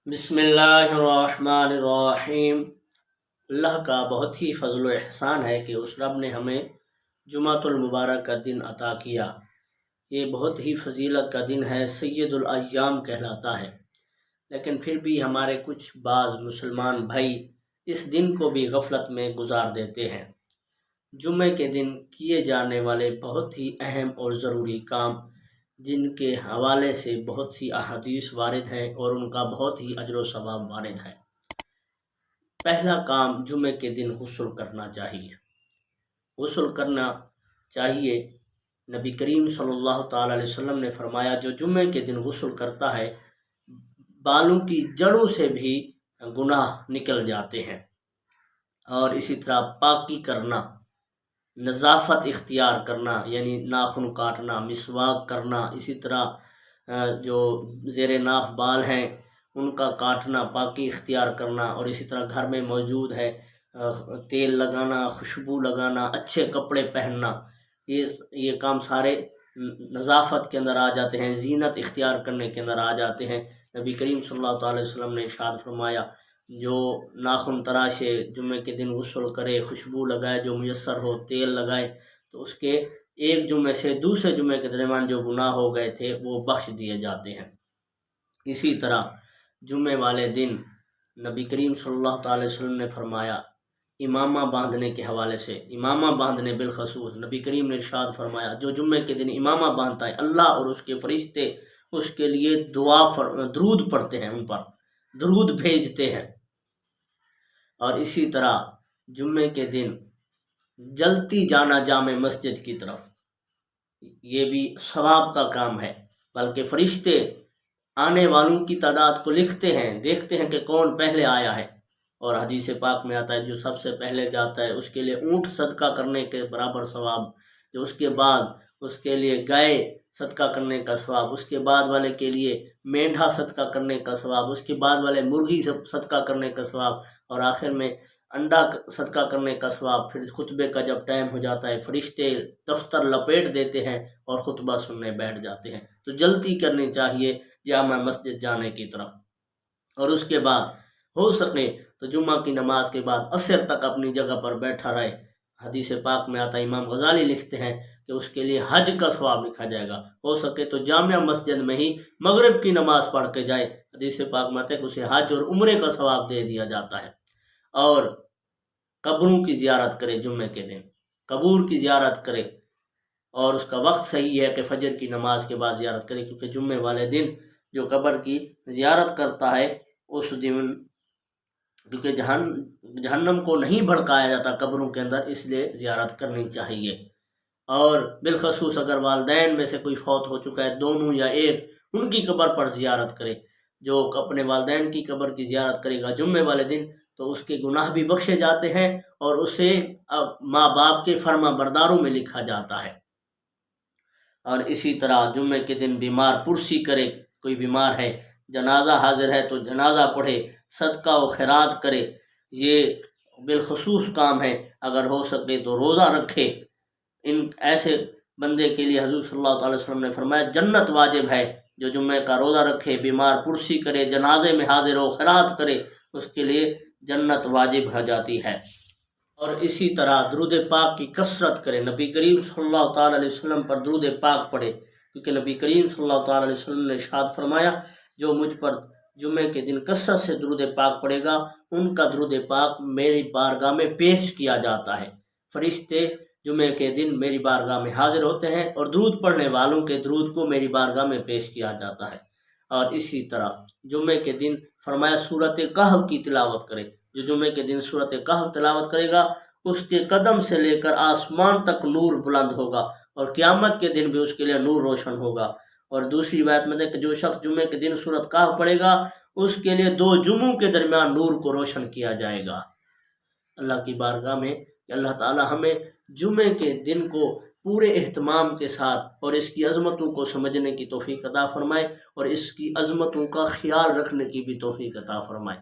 بسم اللہ الرحمن الرحیم۔ اللہ کا بہت ہی فضل و احسان ہے کہ اس رب نے ہمیں جمعۃ المبارک کا دن عطا کیا۔ یہ بہت ہی فضیلت کا دن ہے، سید الایام کہلاتا ہے، لیکن پھر بھی ہمارے کچھ بعض مسلمان بھائی اس دن کو بھی غفلت میں گزار دیتے ہیں۔ جمعے کے دن کیے جانے والے بہت ہی اہم اور ضروری کام، جن کے حوالے سے بہت سی احادیث وارد ہیں اور ان کا بہت ہی اجر و ثواب وارد ہے۔ پہلا کام، جمعے کے دن غسل کرنا چاہیے۔ غسل کرنا چاہیے، نبی کریم صلی اللہ تعالی علیہ وسلم نے فرمایا جو جمعے کے دن غسل کرتا ہے بالوں کی جڑوں سے بھی گناہ نکل جاتے ہیں۔ اور اسی طرح پاکی کرنا، نظافت اختیار کرنا، یعنی ناخن کاٹنا، مسواک کرنا، اسی طرح جو زیر ناف بال ہیں ان کا کاٹنا، پاکی اختیار کرنا، اور اسی طرح گھر میں موجود ہے تیل لگانا، خوشبو لگانا، اچھے کپڑے پہننا، یہ کام سارے نظافت کے اندر آ جاتے ہیں، زینت اختیار کرنے کے اندر آ جاتے ہیں۔ نبی کریم صلی اللہ تعالی وسلم نے ارشاد فرمایا جو ناخن تراشے، جمعے کے دن غسل کرے، خوشبو لگائے جو میسر ہو، تیل لگائے، تو اس کے ایک جمعے سے دوسرے جمعے کے درمیان جو گناہ ہو گئے تھے وہ بخش دیے جاتے ہیں۔ اسی طرح جمعے والے دن نبی کریم صلی اللہ تعالی وسلم نے فرمایا امامہ باندھنے کے حوالے سے، امامہ باندھنے بالخصوص نبی کریم نے ارشاد فرمایا جو جمعے کے دن امامہ باندھتا ہے اللہ اور اس کے فرشتے اس کے لیے درود پڑھتے ہیں، ان پر درود بھیجتے ہیں۔ اور اسی طرح جمعے کے دن جلتی جانا جامع مسجد کی طرف، یہ بھی ثواب کا کام ہے، بلکہ فرشتے آنے والوں کی تعداد کو لکھتے ہیں، دیکھتے ہیں کہ کون پہلے آیا ہے، اور حدیث پاک میں آتا ہے جو سب سے پہلے جاتا ہے اس کے لیے اونٹ صدقہ کرنے کے برابر ثواب، جو اس کے بعد اس کے لیے گائے صدقہ کرنے کا ثواب، اس کے بعد والے کے لیے مینڈھا صدقہ کرنے کا ثواب، اس کے بعد والے مرغی صدقہ کرنے کا ثواب، اور آخر میں انڈا صدقہ کرنے کا ثواب۔ پھر خطبے کا جب ٹائم ہو جاتا ہے فرشتے دفتر لپیٹ دیتے ہیں اور خطبہ سننے بیٹھ جاتے ہیں۔ تو جلدی کرنی چاہیے جامع مسجد جانے کی طرف، اور اس کے بعد ہو سکے تو جمعہ کی نماز کے بعد عصر تک اپنی جگہ پر بیٹھا رہے۔ حدیث پاک میں آتا ہے، امام غزالی لکھتے ہیں کہ اس کے لیے حج کا ثواب لکھا جائے گا، ہو سکے تو جامع مسجد میں ہی مغرب کی نماز پڑھ کے جائے، حدیث پاک میں آتا ہے کہ اسے حج اور عمرے کا ثواب دے دیا جاتا ہے۔ اور قبروں کی زیارت کرے، جمعے کے دن قبور کی زیارت کرے، اور اس کا وقت صحیح ہے کہ فجر کی نماز کے بعد زیارت کرے، کیونکہ جمعے والے دن جو قبر کی زیارت کرتا ہے اس دن، کیونکہ جہنم کو نہیں بھڑکایا جاتا قبروں کے اندر، اس لیے زیارت کرنی چاہیے۔ اور بالخصوص اگر والدین میں سے کوئی فوت ہو چکا ہے، دونوں یا ایک، ان کی قبر پر زیارت کرے۔ جو اپنے والدین کی قبر کی زیارت کرے گا جمعے والے دن تو اس کے گناہ بھی بخشے جاتے ہیں اور اسے ماں باپ کے فرما برداروں میں لکھا جاتا ہے۔ اور اسی طرح جمعے کے دن بیمار پرسی کرے، کوئی بیمار ہے، جنازہ حاضر ہے تو جنازہ پڑھے، صدقہ و خیرات کرے، یہ بالخصوص کام ہے۔ اگر ہو سکے تو روزہ رکھے۔ ان ایسے بندے کے لیے حضور صلی اللہ تعالی وسلم نے فرمایا جنت واجب ہے، جو جمعے کا روزہ رکھے، بیمار پرسی کرے، جنازے میں حاضر ہو، خیرات کرے، اس کے لیے جنت واجب ہو جاتی ہے۔ اور اسی طرح درود پاک کی کثرت کرے، نبی کریم صلی اللہ تعالی علیہ وسلم پر درود پاک پڑھے، کیونکہ نبی کریم صلی اللہ تعالی علیہ وسلم نے ارشاد فرمایا جو مجھ پر جمعے کے دن کثرت سے درود پاک پڑھے گا ان کا درود پاک میری بارگاہ میں پیش کیا جاتا ہے۔ فرشتے جمعے کے دن میری بارگاہ میں حاضر ہوتے ہیں اور درود پڑھنے والوں کے درود کو میری بارگاہ میں پیش کیا جاتا ہے۔ اور اسی طرح جمعے کے دن فرمایا سورۃ کہف کی تلاوت کرے، جو جمعے کے دن سورۃ کہف تلاوت کرے گا اس کے قدم سے لے کر آسمان تک نور بلند ہوگا، اور قیامت کے دن بھی اس کے لیے نور روشن ہوگا۔ اور دوسری روایت میں ہے کہ جو شخص جمعے کے دن سورۃ کہف پڑھے گا اس کے لیے 2 جمعوں کے درمیان نور کو روشن کیا جائے گا۔ اللہ کی بارگاہ میں کہ اللہ تعالی ہمیں جمعے کے دن کو پورے اہتمام کے ساتھ اور اس کی عظمتوں کو سمجھنے کی توفیق عطا فرمائے، اور اس کی عظمتوں کا خیال رکھنے کی بھی توفیق عطا فرمائے۔